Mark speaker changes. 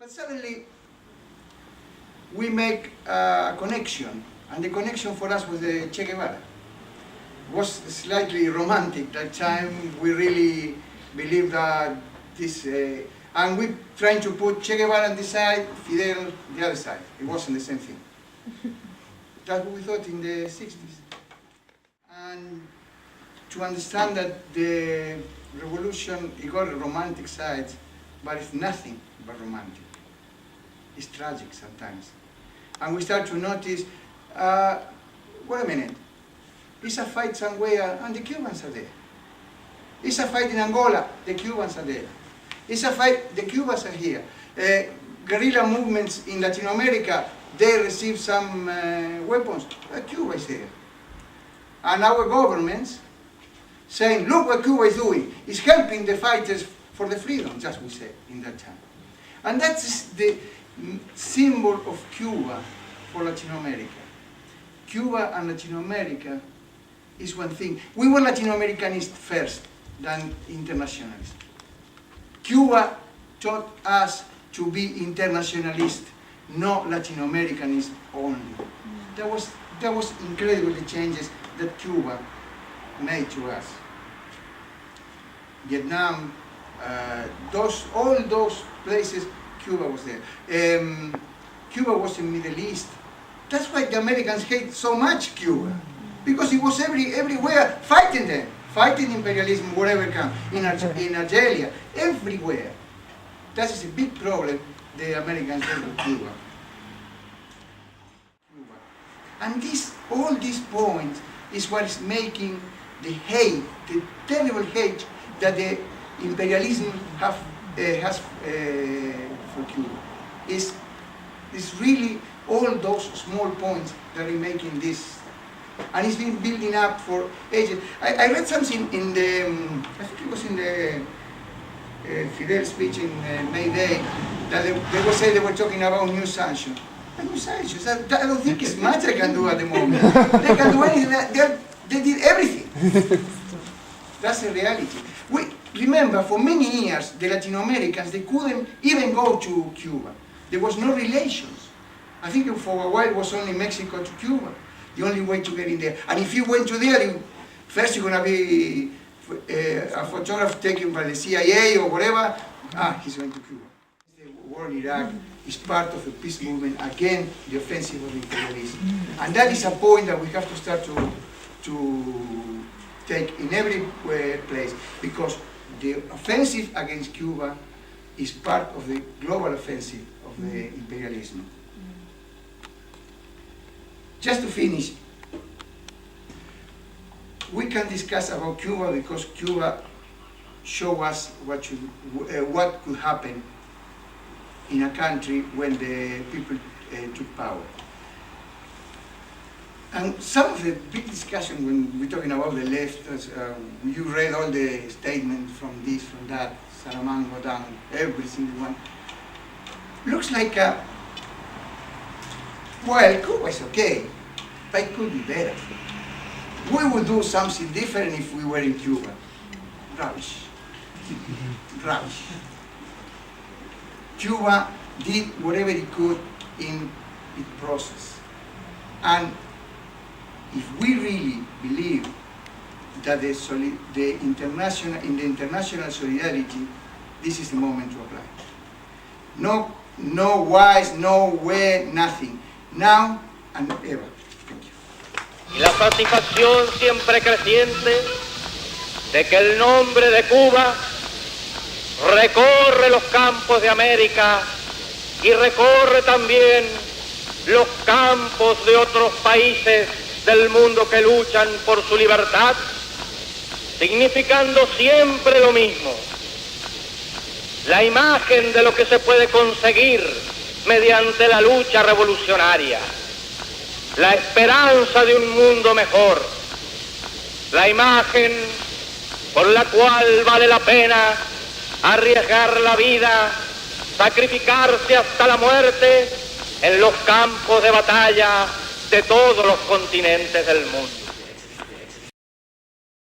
Speaker 1: But suddenly, we make a connection, and the connection for us was the Che Guevara. It was slightly romantic that time. We really believed that this, and we trying to put Che Guevara on this side, Fidel on the other side. It wasn't the same thing. That's what we thought in the 60s. And to understand that the revolution, it got a romantic side, but it's nothing but romantic. It's tragic sometimes. And we start to notice, wait a minute, it's a fight somewhere and the Cubans are there. It's a fight in Angola, the Cubans are there. It's a fight, the Cubans are here. Guerrilla movements in Latin America, they receive some weapons, Cuba is there. And our governments saying, look what Cuba is doing. It's helping the fighters for the freedom, just we said in that time. And that's the symbol of Cuba for Latin America. Cuba and Latin America is one thing. We were Latin Americanists first, than internationalists. Cuba taught us to be internationalists, not Latin Americanists only. That was incredible, the changes that Cuba made to us. Vietnam, all those places, Cuba was there. Cuba was in the Middle East. That's why the Americans hate so much Cuba, because it was everywhere fighting them, fighting imperialism wherever it comes, in Algeria, everywhere. That is a big problem the Americans have with Cuba. And all these points is what is making the hate, the terrible hate that the imperialism has for Cuba. It's really all those small points that are making this. And it's been building up for ages. I read something in the, I think it was in the Fidel speech in May Day, that they were saying they were talking about new sanctions. New sanctions, I don't think it's much they can do at the moment. They can do anything, they did everything. That's the reality. Remember, for many years, the Latin Americans, they couldn't even go to Cuba. There was no relations. I think for a while it was only Mexico to Cuba, the only way to get in there. And if you went to there, first you're going to be a photograph taken by the CIA or whatever. He's going to Cuba. The war in Iraq is part of the peace movement against the offensive of imperialism. And that is a point that we have to start to take in every place, because the offensive against Cuba is part of the global offensive of the imperialism. Just to finish, we can discuss about Cuba because Cuba shows us what could happen in a country when the people took power. And some of the big discussion when we're talking about the left, you read all the statements from this, from that, Salamanca down, every single one. Looks like, well, Cuba is okay, but it could be better. We would do something different if we were in Cuba. Rubbish. Rubbish. Cuba did whatever it could in its process. And if we really believe that the international solidarity, this is the moment to apply. No whys, no where, nothing. Now and ever. Thank you.
Speaker 2: Y la satisfacción siempre creciente de que el nombre de Cuba recorre los campos de América y recorre también los campos de otros países del mundo que luchan por su libertad, significando siempre lo mismo, la imagen de lo que se puede conseguir mediante la lucha revolucionaria, la esperanza de un mundo mejor, la imagen por la cual vale la pena arriesgar la vida, sacrificarse hasta la muerte en los campos de batalla de todos los continentes del mundo.